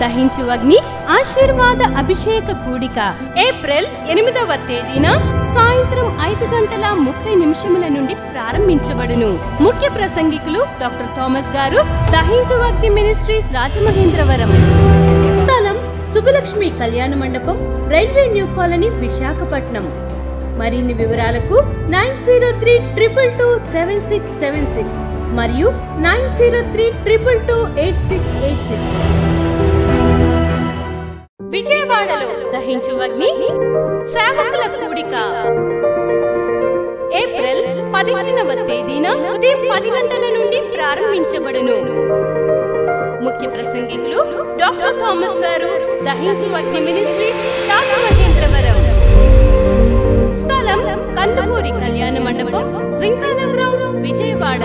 దహించు అగ్ని ఆశీర్వాద అభిషేక కూడిక ఏప్రిల్ 8వ తేదీన సాయంత్రం 5:30 నుండి ప్రారంభించబడును. ముఖ్య ప్రసంగికులు డాక్టర్ థామస్ గారు, దహించు అగ్ని మినిస్ట్రీస్, రాజమహేంద్రవరం. స్థలం సుబ్బలక్ష్మి కళ్యాణ మండపం, రైల్వే న్యూ కాలనీ, విశాఖపట్నం. మరిన్ని వివరాలకు 9032227676 మరియు 9032228686. విజయవాడలో దహించు అగ్ని సేవకుల కూడిక ఏప్రిల్ 15వ తేదీన ఉదయం 10 గంటల నుండి ప్రారంభించబడును. ముఖ్య ప్రసంగికులు డాక్టర్ థామస్ గారు, దహించు అగ్ని మినిస్ట్రీస్, రాజమహేంద్రవరం. స్థలం కందుకూరి కళ్యాణ మండపం, జింకానా గ్రౌండ్స్, విజయవాడ.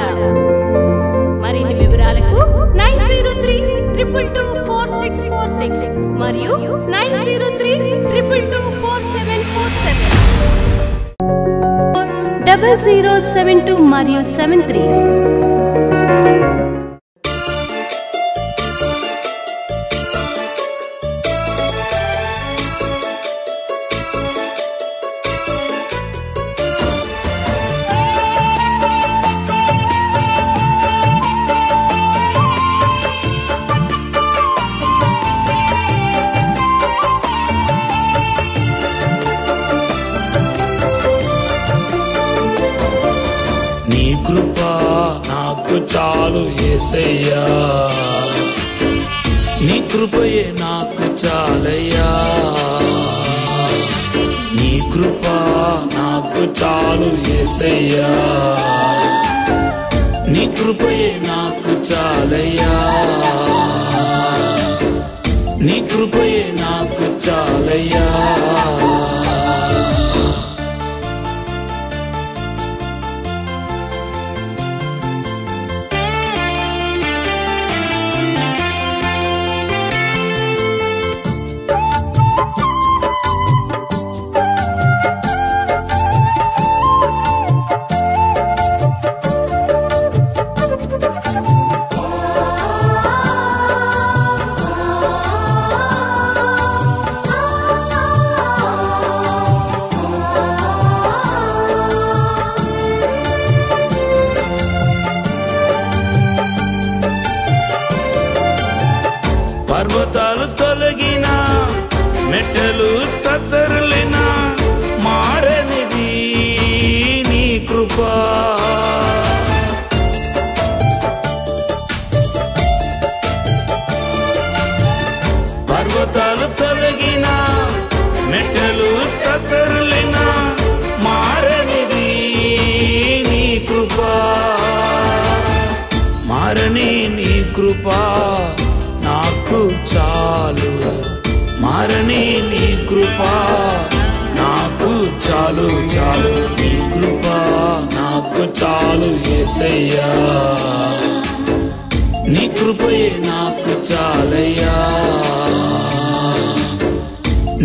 మరిన్ని వివరాలకు 9032224646 మరియు 9032224747 0072 మరియు 73. చాలు యేసయ్యా, నీ కృపయే నాకు చాలయ్యా. నీ కృప నాకు చాలు యేసయ్యా, నీ కృపయే నాకు చాలయ్యా. నీ కృపయే నాకు చాలయ్యా. పర్వతాలు తొలగిన, మెట్టలు తత్తరలిన, మారనిది నీ కృప. పర్వతాలు తొలగిన, మెట్టలు తత్తరలిన, మారనిది నీ కృప. మారని నీ కృప నాకు చాలు. మారని నీ కృప నాకు చాలు చాలు. నీ కృప నాకు చాలు యేసయ్యా, నీ కృపయే నాకు చాలయ్యా.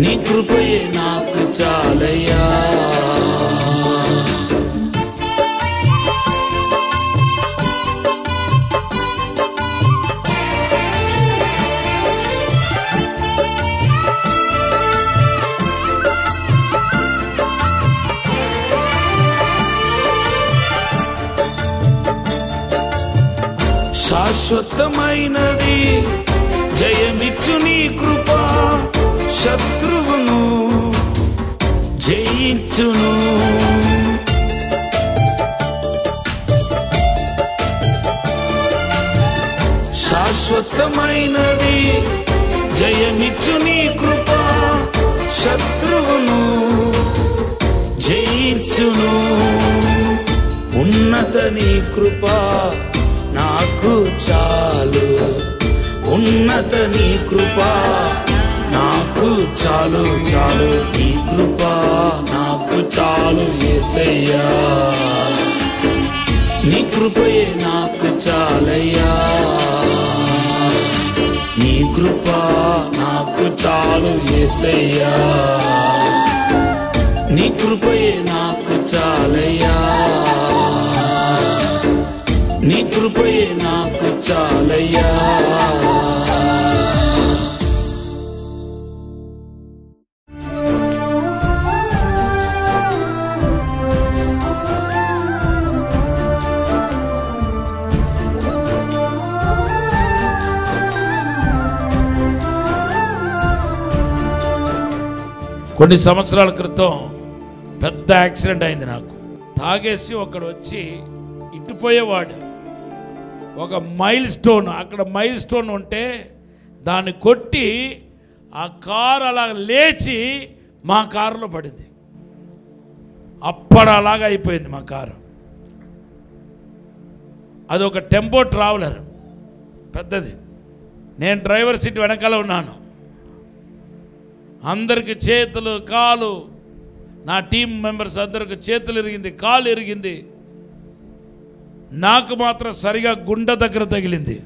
నీ కృపయే నాకు చాలయ్యా. శాశ్వతమైనది జయమిచ్చు నీ కృప, శత్రువును జయించును. శాశ్వతమైనది జయమిచ్చు నీ కృప, శత్రువును జయించును. ఉన్నత నీ కృప నాకు చాలు. ఉన్నత నీ కృప నాకు చాలు చాలు. నీ కృప నాకు చాలు యేసయ్యా, నీ కృపయే నాకు చాలయ్యా. నీ కృప నాకు చాలు యేసయ్యా, నీ కృపయే నాకు చాలయ్యా. నీ కృపయే నాకు చాలయ్యా. కొన్ని సంవత్సరాల క్రితం పెద్ద యాక్సిడెంట్ అయింది నాకు. తాగేసి ఒకడు వచ్చి ఇటుపోయేవాడు. ఒక మైల్ స్టోన్, అక్కడ మైల్ స్టోన్ ఉంటే దాన్ని కొట్టి ఆ కారు అలా లేచి మా కారులో పడింది. అప్పుడు అలాగా అయిపోయింది మా కారు. అది ఒక టెంపో ట్రావెలర్ పెద్దది. నేను డ్రైవర్ సీట్ వెనకాల ఉన్నాను. అందరికి చేతులు కాలు, నా టీం మెంబర్స్ అందరికి చేతులు ఇరిగింది, కాలు ఇరిగింది. నాకు మాత్రం సరిగా గుండె దగ్గర తగిలింది.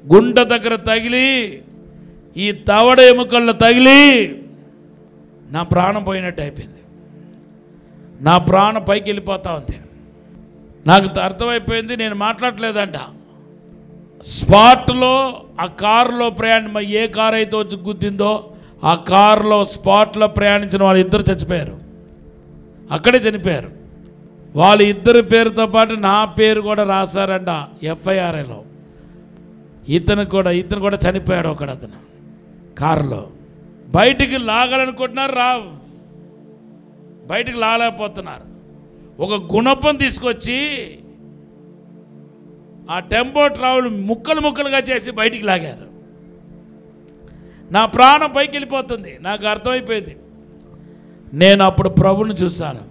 గుండె దగ్గర తగిలి ఈ దవడ ఎముకల్లో తగిలి నా ప్రాణం పోయినట్టు అయిపోయింది. నా ప్రాణం పైకి వెళ్ళిపోతా ఉంది. నాకు అర్థమైపోయింది, నేను మాట్లాడలేదంట. స్పాట్లో ఆ కారులో ఏ కారు అయితే వచ్చి గుద్దిందో ఆ కారులో స్పాట్లో ప్రయాణించిన వాళ్ళు ఇద్దరు చచ్చిపోయారు. అక్కడే చనిపోయారు. వాళ్ళ ఇద్దరి పేరుతో పాటు నా పేరు కూడా రాశారంట ఎఫ్ఐఆర్లో. ఇతను కూడా చనిపోయాడు ఒకడు. అతను కారులో బయటికి లాగాలనుకుంటున్నారు, బయటికి లాగలేకపోతున్నారు. ఒక గుణపం తీసుకొచ్చి ఆ టెంపో ట్రావెల్ ముక్కలు ముక్కలుగా చేసి బయటికి లాగారు. నా ప్రాణం పైకి వెళ్ళిపోతుంది. నాకు అర్థమైపోయింది. నేను అప్పుడు ప్రభుని చూశాను.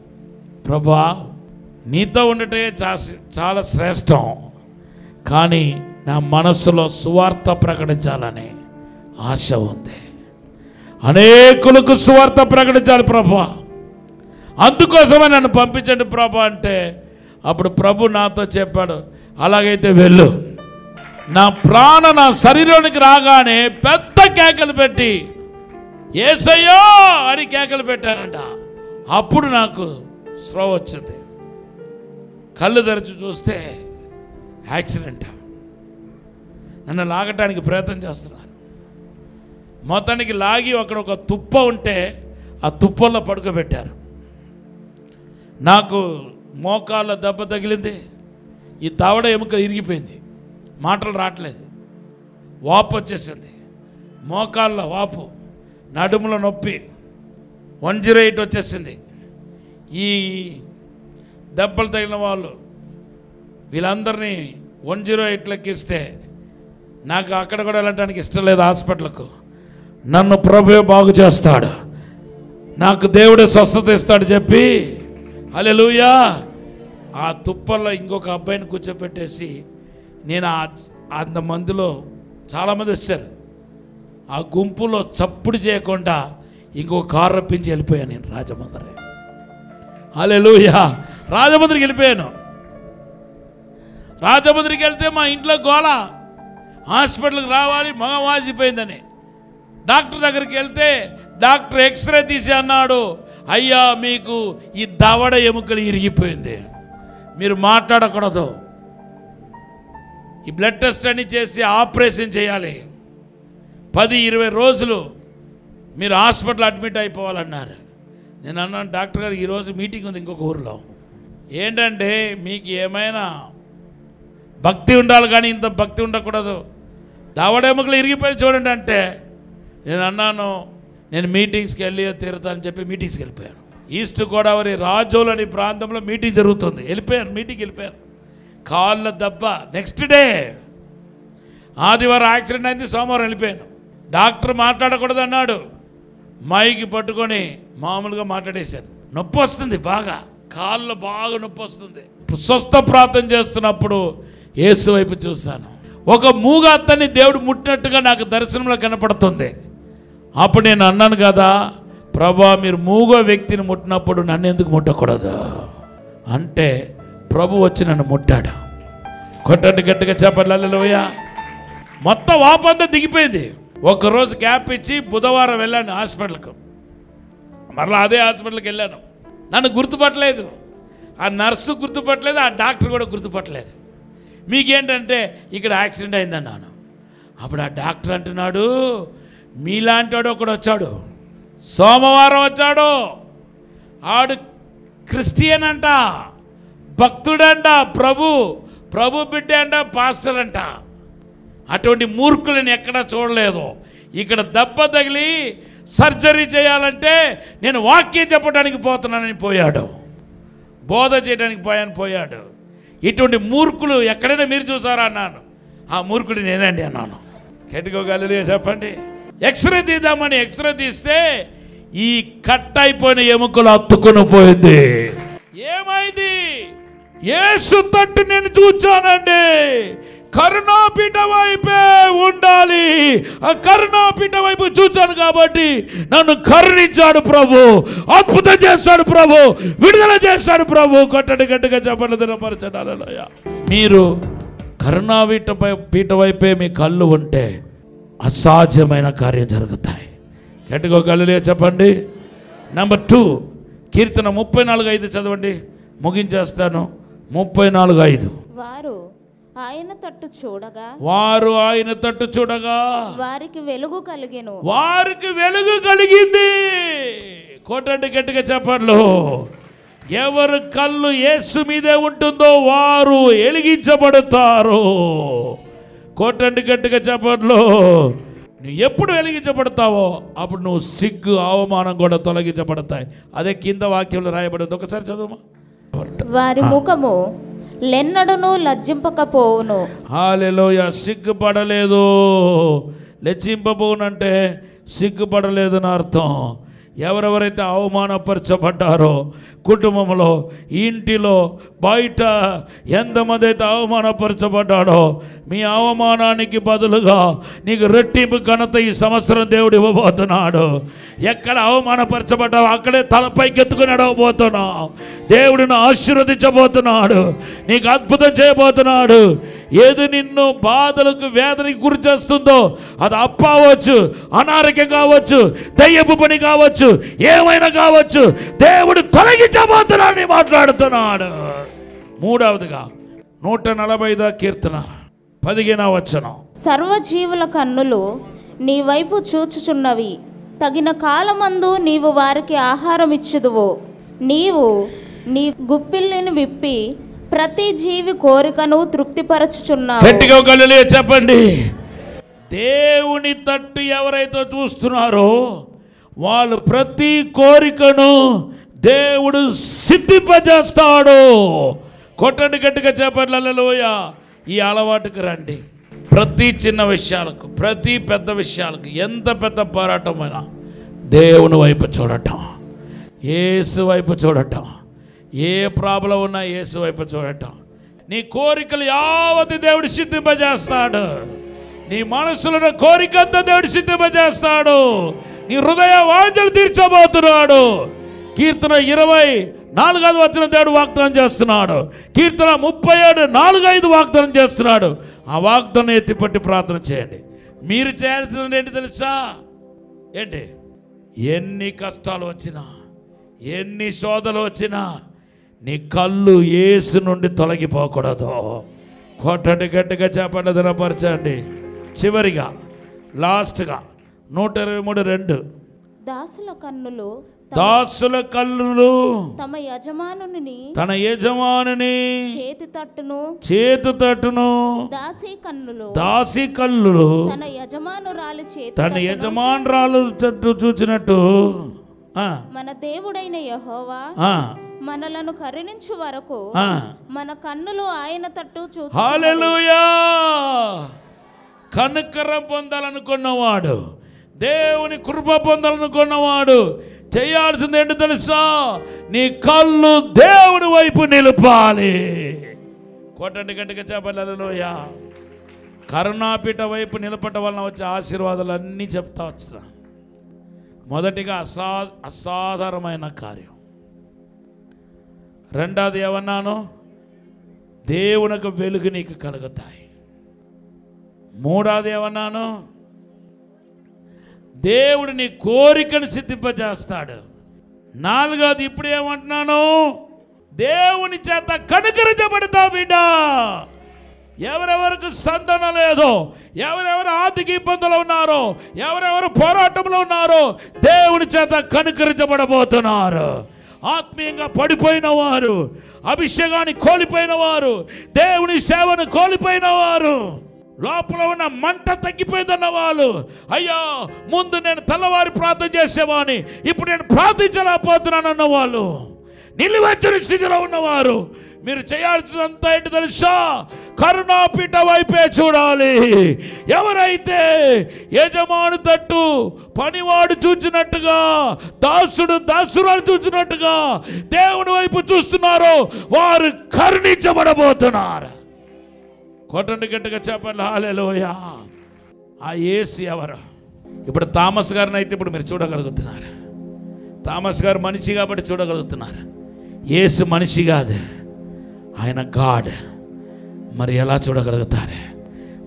ప్రభువా, నీతో ఉండటే చాలా శ్రేష్టం, కానీ నా మనస్సులో సువార్త ప్రకటించాలని ఆశ ఉంది. అనేకులకు సువార్త ప్రకటించాలి ప్రభువా, అందుకోసమే నన్ను పంపించండి ప్రభు అంటే అప్పుడు ప్రభు నాతో చెప్పాడు, అలాగైతే వెళ్ళు. నా నా శరీరానికి రాగానే పెద్ద కేకలు పెట్టి యేసయ్యా అని కేకలు పెట్టానంట. అప్పుడు నాకు స్పృహ వచ్చింది. కళ్ళు తెరిచి చూస్తే యాక్సిడెంట్. నన్ను లాగటానికి ప్రయత్నం చేస్తున్నారు. మొత్తానికి లాగి అక్కడ ఒక తుప్ప ఉంటే ఆ తుప్పల్లో పడుకోబెట్టారు. నాకు మోకాళ్ళ దెబ్బ తగిలింది. ఈ దవడ ఎముక ఇరిగిపోయింది. మాటలు రావట్లేదు. వాపు వచ్చేసింది. మోకాళ్ళ వాపు, నడుముల నొప్పి, 108 వచ్చేసింది. ఈ దెబ్బలు తగిలిన వాళ్ళు వీళ్ళందరినీ 108 ఇస్తే నాకు అక్కడ కూడా వెళ్ళటానికి ఇష్టం లేదు హాస్పిటల్కు. నన్ను ప్రభువే బాగు చేస్తాడు, నాకు దేవుడే స్వస్థత ఇస్తాడు చెప్పి హల్లెలూయా ఆ తుప్పల్లో ఇంకొక అబ్బాయిని కూర్చోపెట్టేసి నేను అంత మందిలో చాలామంది వచ్చారు. ఆ గుంపులో చప్పుడు చేయకుండా ఇంకొక కారు రప్పించి వెళ్ళిపోయాను నేను రాజమండ్రి. హల్లెలూయా, రాజమండ్రికి వెళ్ళిపోయాను. రాజమండ్రికి వెళ్తే మా ఇంట్లో గోల, హాస్పిటల్కి రావాలి, మగం వాసిపోయిందని. డాక్టర్ దగ్గరికి వెళ్తే డాక్టర్ ఎక్స్రే తీసి అన్నాడు, అయ్యా మీకు ఈ దవడ ఎముకలు ఇరిగిపోయింది, మీరు మాట్లాడకూడదు, ఈ బ్లడ్ టెస్ట్ అన్ని చేసి ఆపరేషన్ చేయాలి, 10-20 రోజులు మీరు హాస్పిటల్ అడ్మిట్ అయిపోవాలన్నారు. నేను అన్నాను, డాక్టర్ గారు ఈరోజు మీటింగ్ ఉంది ఇంకొక ఊరిలో, ఏంటంటే మీకు ఏమైనా భక్తి ఉండాలి కానీ ఇంత భక్తి ఉండకూడదు, దవడ ఎముకలు ఇరిగిపోయి చూడండి అంటే నేను అన్నాను, నేను మీటింగ్స్కి వెళ్ళి తీరుతానని చెప్పి మీటింగ్స్కి వెళ్ళిపోయాను. ఈస్ట్ గోదావరి రాజోలు అనే ప్రాంతంలో మీటింగ్ జరుగుతుంది. మీటింగ్కి వెళ్ళిపోయాను. కాళ్ళ దెబ్బ. నెక్స్ట్ డే ఆదివారం యాక్సిడెంట్ అయింది, సోమవారం వెళ్ళిపోయాను. డాక్టర్ మాట్లాడకూడదు అన్నాడు. మైకి పట్టుకొని మామూలుగా మాట్లాడేశాను. నొప్పి వస్తుంది బాగా, కాళ్ళు బాగా నొప్పి వస్తుంది. స్వస్థ ప్రార్థన చేస్తున్నప్పుడు యేసు వైపు చూశాను. ఒక మూగ అతన్ని దేవుడు ముట్టినట్టుగా నాకు దర్శనంలో కనపడుతుంది. అప్పుడు నేను అన్నాను కదా, ప్రభా మీరు మూగ వ్యక్తిని ముట్టినప్పుడు నన్ను ఎందుకు ముట్టకూడదు అంటే ప్రభు వచ్చి నన్ను ముట్టాడు. కొట్టండి గట్టిగా చెప్పండి హల్లెలూయా. మొత్తం వాపంతా దిగిపోయింది. ఒకరోజు గ్యాప్ ఇచ్చి బుధవారం వెళ్ళాను హాస్పిటల్కు. మరలా అదే హాస్పిటల్కి వెళ్ళాను. నన్ను గుర్తుపట్టలేదు, ఆ నర్సు గుర్తుపట్టలేదు, ఆ డాక్టర్ కూడా గుర్తుపట్టలేదు. మీకేంటంటే ఇక్కడ యాక్సిడెంట్ అయిందన్నాను. అప్పుడు ఆ డాక్టర్ అంటున్నాడు, మీలాంటి వాడు ఒకడు వచ్చాడు, సోమవారం వచ్చాడు, ఆడు క్రిస్టియన్ అంట, భక్తుడంట, ప్రభు బిడ్డ అంట, పాస్టర్ అంట. అటువంటి మూర్ఖులను ఎక్కడా చూడలేదు. ఇక్కడ దెబ్బ తగిలి సర్జరీ చేయాలంటే నేను వాక్యం చెప్పడానికి పోతున్నానని పోయాడు, బోధ చేయడానికి పోయాడు. ఇటువంటి మూర్ఖులు ఎక్కడైనా మీరు చూసారా అన్నాను. ఆ మూర్ఖుడు నేనండి అన్నాను. గట్టిగా చెప్పండి. ఎక్స్రే తీద్దామని ఎక్స్రే తీస్తే ఈ కట్ అయిపోయిన ఎముకలు అత్తుకుని పోయింది. ఏమైంది? యేసు తట్టు నేను చూచానండి. కరుణాపీఠ వైపే ఉండాలి. ఆ కరుణాపీఠ వైపు చూచాను కాబట్టి నన్ను కరుణించాడు ప్రభు, అద్భుతం చేస్తాడు ప్రభు, విడుదల చేస్తాడు ప్రభు. కొట్టడి గట్టిగా చెప్పండి దినపరచడాలయ. మీరు కరుణాపీఠ వైపే మీ కళ్ళు ఉంటే అసాధ్యమైన కార్యం జరుగుతాయి. గట్టిగా కళ్ళు చెప్పండి. నెంబర్ 2 కీర్తన 34:5 చదవండి, ముగించేస్తాను. 34:5. వారు ఆయన తట్టు చూడగా వారికి వెలుగు కలిగింది. కోటండి గట్టిగా చెప్పండి. ఎవరు కళ్ళు యేసు మీదే ఉంటుందో వారు వెలిగించబడతారు. కోటండి గట్టిగా చెప్పండి. నువ్వు ఎప్పుడు వెలిగించబడతావో అప్పుడు నువ్వు సిగ్గు అవమానం కూడా తొలగించబడతాయి. అదే కింద వాక్యంలో రాయబడింది, ఒకసారి చదువు. వారి ముఖము లెన్నడును లజ్జింపకపోవును. హల్లెలూయా. సిగ్గుపడలేదు, లజ్జింపబోనంటే సిగ్గుపడలేదు అని అర్థం. ఎవరెవరైతే అవమానపరచబడ్డారో కుటుంబంలో, ఇంటిలో, బయట ఎంతమంది అయితే అవమానపరచబడ్డాడో మీ అవమానానికి బదులుగా నీకు రెట్టింపు ఘనత ఈ సంవత్సరం దేవుడు ఇవ్వబోతున్నాడు. ఎక్కడ అవమానపరచబడ్డావు అక్కడే తలపైకి ఎత్తుకుని నడవబోతున్నావు. దేవుడిని ఆశీర్వదించబోతున్నాడు, నీకు అద్భుతం చేయబోతున్నాడు. ఏది నిన్ను బాధలకు వేదనకి గురి చేస్తుందో అది అప్పు అవ్వచ్చు, అనారోగ్యం కావచ్చు, దయ్యపు పని కావచ్చు, ఏమైనా కావచ్చు, దేవుడు తొలగించబోతున్నాడని మాట్లాడుతున్నాడు. 3వదిగా 145వ కీర్తన 15వ వచనం. సర్వజీవుల కన్నులు నీ వైపు చూచుచున్నవి, తగిన కాలమందు నీవు వారికి ఆహారం ఇచ్చుదువు. నీవు నీ గుప్పిల్ని విప్పి ప్రతి జీవి కోరికను తృప్తిపరచుచున్నావు. గట్టిగా హల్లెలూయా చెప్పండి. దేవుని తట్టు ఎవరైతే చూస్తున్నారో వాళ్ళు ప్రతి కోరికను దేవుడు సిద్ధింపజేస్తాడు. కొట్టండి గట్టిగా చెప్పండి హల్లెలూయా. ఈ అలవాటుకు రండి. ప్రతి చిన్న విషయాలకు, ప్రతి పెద్ద విషయాలకు, ఎంత పెద్ద పోరాటమైనా దేవుని వైపు చూడటం, యేసు వైపు చూడటం. ఏ ప్రాబ్లం ఉన్నా యేసు వైపు చూడటం. నీ కోరికలు యావతి దేవుడు సిద్ధింపజేస్తాడు. నీ మనసులో కోరికంతా దేవుడు సిద్ధింపజేస్తాడు. నీ హృదయ వాంఛలు తీర్చబోతున్నాడు. కీర్తన 24వ వచనం దేవుడు వాగ్దానం చేస్తున్నాడు. కీర్తన 37:4-5 వాగ్దానం చేస్తున్నాడు. ఆ వాగ్దానం ఎత్తిపట్టి ప్రార్థన చేయండి. మీరు చేయాల్సింది ఏంటి తెలుసా? ఏంటి? ఎన్ని కష్టాలు వచ్చినా, ఎన్ని శోధనలు వచ్చినా నీ కళ్ళు యేసు నుండి తొలగిపోకూడదు. కొట్టండి గట్టిగా చెప్పండి, దినపరచండి. చివరిగా లాస్ట్గా 123:2. దాసుల కన్నులు తన యజమానుని చేతి తట్టును దాసి కన్నులు తన యజమానురాలు చెట్టు చూచినట్టు మన దేవుడైన యెహోవా మనలను కరుణించు వరకు మన కన్నులు ఆయన తట్టు చూచు. హల్లెలూయా. కనికరం పొందాలనుకున్నవాడు, దేవుని కృప పొందాలనుకున్నవాడు చేయాల్సింది ఏంటో తెలుసా? నీ కళ్ళు దేవుని వైపు నిలపాలి. కొట్టండి గట్టిగా చెప్పండి హల్లెలూయా. కరుణాపీఠ వైపు నిలపటం వలన వచ్చే ఆశీర్వాదాలు అన్నీ చెప్తా వచ్చా. మొదటిగా అసాధారణమైన కార్యం. రెండవది ఏమన్నాను? దేవునికి వెలుగు నీకు కలుగుతాయి. మూడవది ఏమన్నాను? దేవుడు నీ కోరికను సిద్ధింపజేస్తాడు. నాలుగవది ఇప్పుడు ఏమంటున్నాను? దేవుని చేత కనుకరించబడతావు బిడ్డ. ఎవరెవరికి సంతానం లేదో, ఎవరెవరు ఆర్థిక ఇబ్బందులు ఉన్నారో, ఎవరెవరు పోరాటంలో ఉన్నారో దేవుని చేత కనుకరించబడబోతున్నారు. ఆత్మీయంగా పడిపోయిన వారు, అభిషేకాన్ని కోల్పోయిన వారు, దేవుని సేవను కోల్పోయిన వారు లోపల ఉన్న మంట తగ్గిపోయిందన్న వాళ్ళు, అయ్యా ముందు నేను తెల్లవారి ప్రార్థన చేసేవాడిని, ఇప్పుడు నేను ప్రార్థించలేకపోతున్నాను అన్న వాళ్ళు, నిలువెచ్చని స్థితిలో ఉన్నవారు, మీరు చేయాల్సినంతా ఏంటి తెలుసా? కరుణాపీఠ వైపే చూడాలి. ఎవరైతే యజమాని తట్టు పనివాడు చూచినట్టుగా, దాసుడు దాసురాలు చూచినట్టుగా దేవుని వైపు చూస్తున్నారో వారు కరుణించబడబోతున్నారు. కొట్టండి గట్టిగా చెప్పండి హల్లెలూయా. ఆ యేసు ఎవరు? ఇప్పుడు థామస్ గారిని అయితే ఇప్పుడు మీరు చూడగలుగుతున్నారు. థామస్ గారు మనిషి కాబట్టి చూడగలుగుతున్నారు. యేసు మనిషి కాదు, ఆయన గాడ్. మరి ఎలా చూడగలుగుతారు?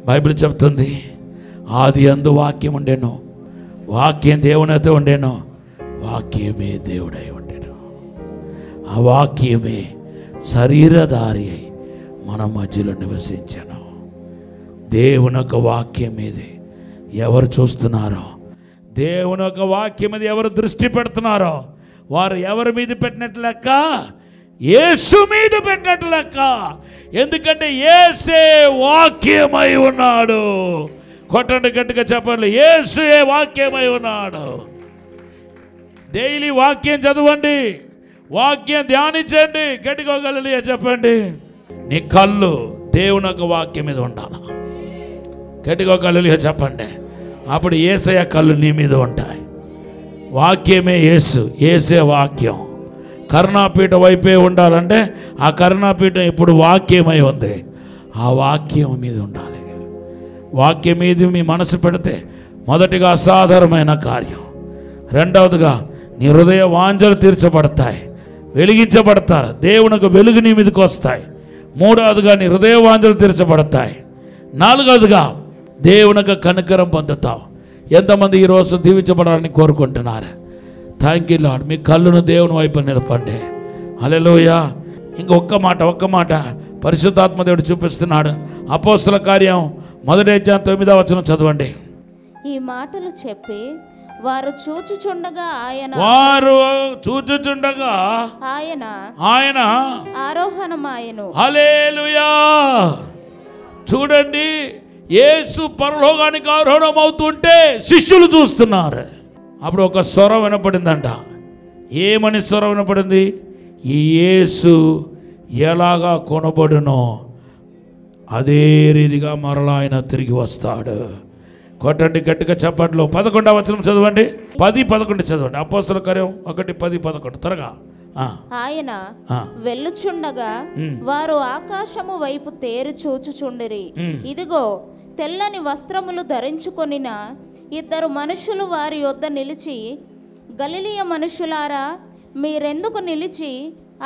బైబిల్ చెప్తుంది, ఆది యందు వాక్యం ఉండెను, వాక్యం దేవునితో ఉండెను, వాక్యమే దేవుడై ఉండెను. ఆ వాక్యమే శరీరధారి అయి మన మధ్యలో నివసించెను. దేవుని యొక్క వాక్యం మీద ఎవరు చూస్తున్నారో, దేవుని యొక్క వాక్యం మీద ఎవరు దృష్టి పెడుతున్నారో వారు ఎవరి మీద పెట్టినట్లు లెక్క? యేసు మీద పెట్టినట్లు లెక్క. ఎందుకంటే యేసే వాక్యమై ఉన్నాడు. కొట్టండి గట్టిగా చెప్పండి, యేసే వాక్యమై ఉన్నాడు. డైలీ వాక్యం చదవండి, వాక్యం ధ్యానించండి. గట్టిగా హల్లెలూయా చెప్పండి. నీ కళ్ళు దేవుని యొక్క వాక్యం మీద ఉండాలి. గట్టిగా హల్లెలూయా చెప్పండి. అప్పుడు యేసయ్య కళ్ళు నీ మీద ఉంటాయి. వాక్యమే యేసు, యేసే వాక్యం. కరుణాపీఠ వైపే ఉండాలంటే ఆ కరుణాపీఠం ఇప్పుడు వాక్యమై ఉంది. ఆ వాక్యం మీద ఉండాలి. వాక్యం మీద మీ మనసు పెడితే మొదటిగా అసాధారణమైన కార్యం, రెండవదిగా నీ హృదయ వాంఛలు తీర్చబడతాయి, వెలిగించబడతారు, దేవునికి వెలుగు నీ మీదకి వస్తాయి. మూడవదిగా నీ హృదయ వాంఛలు తీర్చబడతాయి. నాలుగవదిగా దేవునికి కనికరం పొందుతావు. ఎంతమంది ఈరోజు దీవించబడాలని కోరుకుంటున్నారు? Thank you Lord. మీ కళ్ళును దేవుని వైపు నిలపండి. హల్లెలూయా. ఒక్క మాట పరిశుద్ధాత్మ దేవుడు చూపిస్తున్నాడు. అపోస్తల కార్యం 1:9 వచనం చదవండి. ఈ మాటలు చెప్పి వారు చూచుచుండగా ఆయన ఆరోహణమాయెను. హల్లెలూయా. చూడండి, యేసు పరలోకానికి ఆరోహణం అవుతుంటే శిష్యులు చూస్తున్నారు. అప్పుడు ఒక స్వరం వినపడిందంట. ఏమని స్వరం వినపడింది? ఈ యేసు ఎలాగా కొనబడునో అదే రీతిగా మరలా ఆయన తిరిగి వస్తాడు. కొట్టండి గట్టిగా చెప్పండి. 11వ వచనం చదవండి, 10-11 చదవండి. అపోస్తల కార్యం 1:10-11 త్వరగా. ఆయన వెళ్ళుచుండగా వారు ఆకాశము వైపు తేరి చూచుచుండిరి. ఇదిగో తెల్లని వస్త్రములు ధరించుకొనిన 2 మనుషులు వారి యొద్ద నిలిచి, గలిలయ మనుషులారా, మీరెందుకు నిలిచి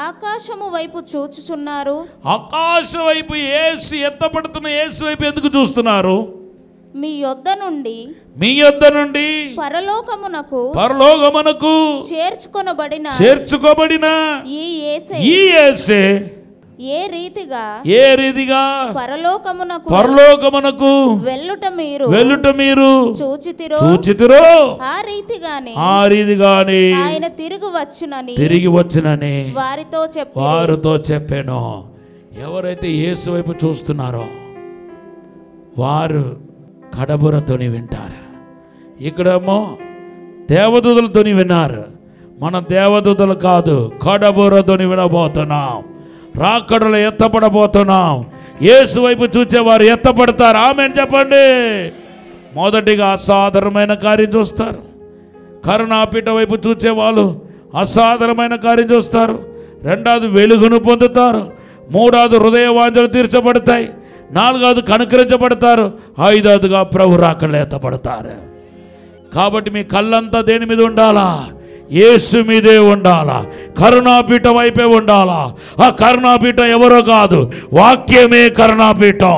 ఆకాశము వైపు చూచుచున్నారు? ఆకాశం వైపు యేసు ఎత్తపడుతున్న యేసు వైపు ఎందుకు చూస్తున్నారు? మీ యొద్ద నుండి పరలోకమునకు చేర్చుకోబడిన ఈ యేసే ఏ రీతిగా పరలోకమునకు వెళ్ళుట మీరు చూచితిరో ఆ రీతిగానే ఆయన తిరిగి వచ్చునని వారితో చెప్పాను. ఎవరైతే యేసు వైపు చూస్తున్నారో వారు కడబురతోని వింటారు. ఇక్కడేమో దేవదూతలతోని విన్నారు. మన దేవదూతలు కాదు, కడబురతోని వినబోతున్నాం. రాకడలో ఎత్తపడబోతున్నాం. యేసు వైపు చూచేవారు ఎత్తపడతారు. ఆమేన్ చెప్పండి. మొదటిగా అసాధారణమైన కార్యం చూస్తారు. కరుణాపీఠ వైపు చూచేవాళ్ళు అసాధారణమైన కార్యం చూస్తారు. రెండవది వెలుగును పొందుతారు. మూడవది హృదయ వాంఛలు తీర్చబడతాయి. నాలుగవది కనుకరించబడతారు. ఐదవదిగా ప్రభు రాకడలో ఎత్తపడతారు. కాబట్టి మీ కళ్ళంతా దేని మీద ఉండాలా? యేసు మీదే ఉండాలా. కరుణాపీఠం వైపే ఉండాలా. ఆ కరుణాపీఠం ఎవరో కాదు, వాక్యమే కరుణాపీఠం.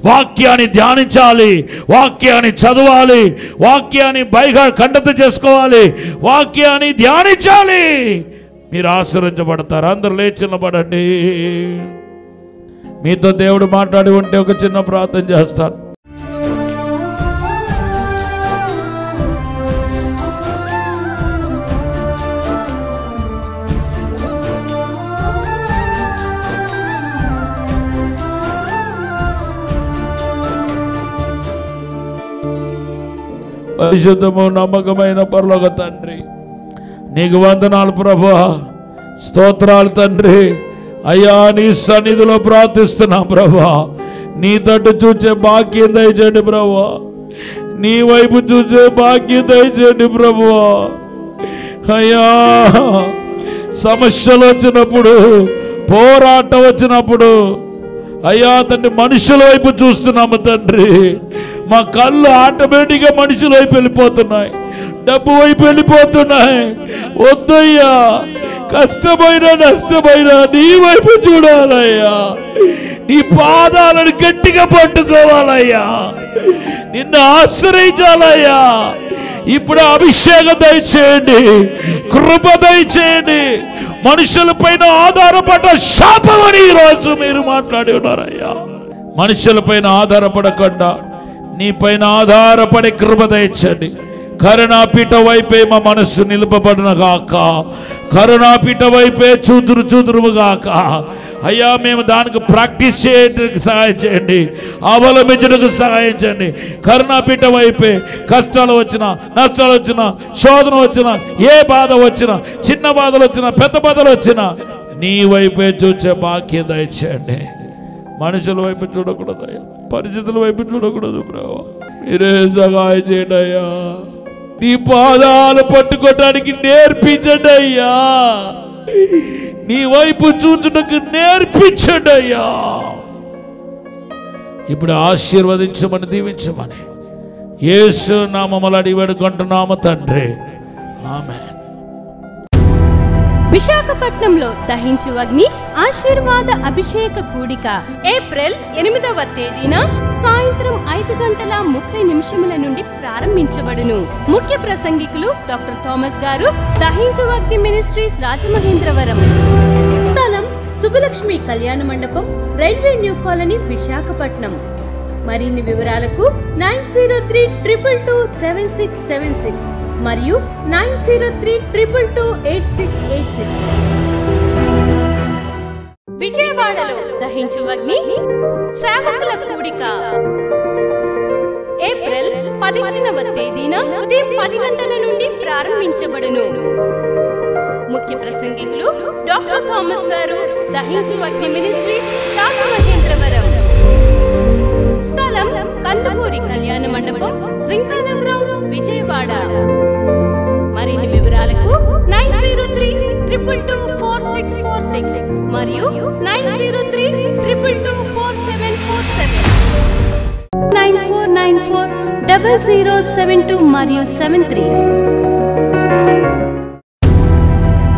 వాక్యాన్ని ధ్యానించాలి, వాక్యాన్ని చదవాలి, వాక్యాన్ని బైగా ఖండిత చేసుకోవాలి, వాక్యాన్ని ధ్యానించాలి. మీరు ఆశీర్వదించబడతారు. అందరూ లేచి నిలబడండి. మీతో దేవుడు మాట్లాడి ఉంటే ఒక చిన్న ప్రార్థన చేస్తాను. పరిశుద్ధము నమ్మకమైన పరలోక తండ్రి, నీకు వందనాలు ప్రభువా, స్తోత్రాలు తండ్రి. అయ్యా, నీ సన్నిధిలో ప్రార్థిస్తున్నాం ప్రభువా, నీ తట్టు చూచే భాగ్యం దయచేయండి ప్రభువా, నీ వైపు చూసే భాగ్యం దయచేయండి ప్రభువా. అయ్యా, సమస్యలు వచ్చినప్పుడు, పోరాటం వచ్చినప్పుడు అయ్యా తండ్రి మనుషుల వైపు చూస్తున్నాము తండ్రి. మా కళ్ళు ఆటోమేటిక్గా మనుషుల వైపు వెళ్ళిపోతున్నాయి, డబ్బు వైపు వెళ్ళిపోతున్నాయి. వద్దయ్యా, కష్టమైనా నష్టమైనా నీ వైపు చూడాలయ్యా, నీ పాదాలను గట్టిగా పట్టుకోవాలయ్యా, నిన్ను ఆశ్రయించాలయ్యా. ఇప్పుడు అభిషేకం దయచేయండి, కృప దయచేయండి. మనుషుల పైన ఆధారపడ్డ శాపమని ఈరోజు మీరు మాట్లాడి ఉన్నారయ్యా. మనుషుల పైన ఆధారపడకుండా నీ పైన ఆధారపడే కృప దయచేయండి. కరుణాపీఠ వైపే మా మనస్సు నిలుపబడిన గాక, కరుణాపీఠ వైపే చూదురు గాక. అయ్యా, మేము దానికి ప్రాక్టీస్ చేయడానికి సహాయం చేయండి, అవలంబించడానికి సహాయం చేయండి. కరుణాపీఠ వైపే కష్టాలు వచ్చినా, నష్టాలు వచ్చినా, శోధన వచ్చినా, ఏ బాధ వచ్చినా, చిన్న బాధలు వచ్చినా, పెద్ద బాధలు వచ్చినా నీ వైపే చూసే భాగ్యం దయచేయండి. మనుషుల వైపు చూడకూడదు అయ్యా, పరిస్థితుల వైపు చూడకూడదు ప్రభు. మీరే సహాయం చేయండి అయ్యా. నీ పాదాలు పట్టుకోవడానికి నేర్పించండి అయ్యా, నీ వైపు చూచుటకు నేర్పించండి అయ్యా. ఇప్పుడు ఆశీర్వదించమని, దీవించమని యేసు నామములో అడిగి వేడుకుంటున్నాము తండ్రి, ఆమేన్. విశాఖపట్నంలో దహించు అగ్ని ఆశీర్వాద అభిషేక కూడిక ఏప్రిల్ 8వ తేదీన సాయంత్రం 5:30 నుండి ప్రారంభించబడును. ముఖ్య ప్రసంగికులు డాక్టర్ థామస్ గారు, దహించు అగ్ని మినిస్ట్రీస్ రాజమహేంద్రవరం. స్థలం సుబ్బలక్ష్మి కళ్యాణ మండపం, రైల్వే న్యూ కాలనీ, విశాఖపట్నం. మరిన్ని వివరాలకు 9032227676 మరియు 9032228686. విజయవాడలో దహించు అగ్ని సేవకుల కూడిక ఏప్రిల్ 15వ తేదీన ఉదయం 10 గంటల నుండి ప్రారంభించబడును. ముఖ్య ప్రసంగికులు డాక్టర్ థామస్ గారు, దహించు అగ్ని మినిస్ట్రీస్ రాజమహేంద్రవరం. స్థలం కందుకూరి కళ్యాణ మండపం, జింకానా గ్రౌండ్స్, విజయవాడ. మరిన్ని వివరాలకు 9032224646 మరియు 9032224747, 94940072 మరియు 73.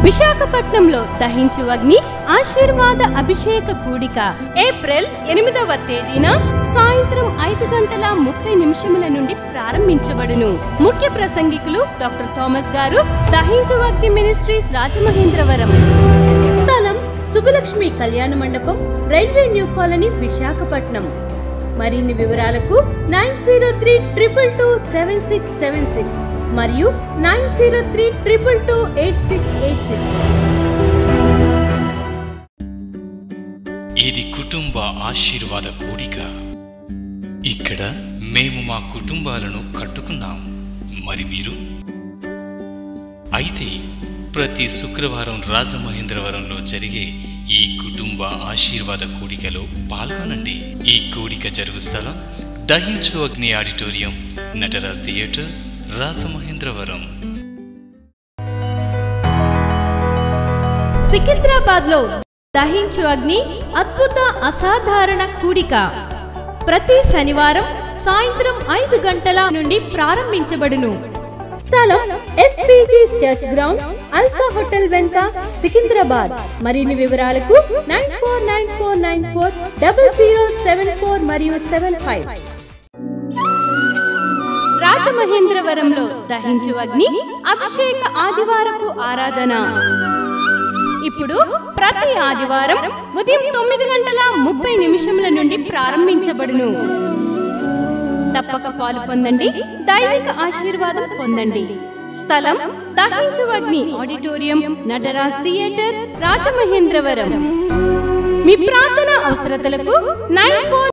విశాఖపట్నంలో దహించు అగ్ని ఆశీర్వాద అభిషేక కూడిక ఏప్రిల్ 8వ తేదీన సాయంత్రం 5:30 నుండి ప్రారంభించబడును. ముఖ్య ప్రసంగికులు డాక్టర్ థామస్ గారు, దహించు అగ్ని మినిస్ట్రీస్ రాజమహేంద్రవరం. స్థలం సుబ్బలక్ష్మి కళ్యాణ మండపం, రైల్వే న్యూ కాలనీ, విశాఖపట్నం. మరిన్ని వివరాలకు 9032227676 మరియు 9032228686. ఇది కుటుంబ ఆశీర్వాద కూడిక. ఇక్కడ మేము మా కుటుంబాలను కట్టుకున్నాం, మరి మీరు? అయితే ప్రతి శుక్రవారం రాజమహేంద్రవరంలో జరిగే ఈ కుటుంబ ఆశీర్వాద కూడికలో పాల్గొనండి. ఈ కూడిక జరుగు స్థలం దహించు అగ్ని ఆడిటోరియం, నటరాజ్ థియేటర్, రాజమహేంద్రవరం. సికింద్రాబాద్ లో దహించు అగ్ని అద్భుత అసాధారణ కూడిక ప్రతి శనివారం సాయంత్రం 5 గంటల నుండి ప్రారంభించబడును. స్థలం SPG church ground, alpha hotel వెనుక, సికింద్రాబాద్. మరిన్ని వివరాలకు 9494940074 మరియు 75. రాజమహేంద్రవరంలో దహించు అగ్ని అభిషేక ఆదివారపు ఆరాధన ఇప్పుడు ప్రతి ఆదివారం ఉదయం 9:30 నుండి ప్రారంభించబడును. తప్పక పాలు పొందండి, దైవిక ఆశీర్వాదం పొందండి. స్థలం దహించు అగ్ని ఆడిటోరియం, నటరాజ్ థియేటర్, రాజమహేంద్రవరం. మీ ప్రార్థన అవసరతలకు 94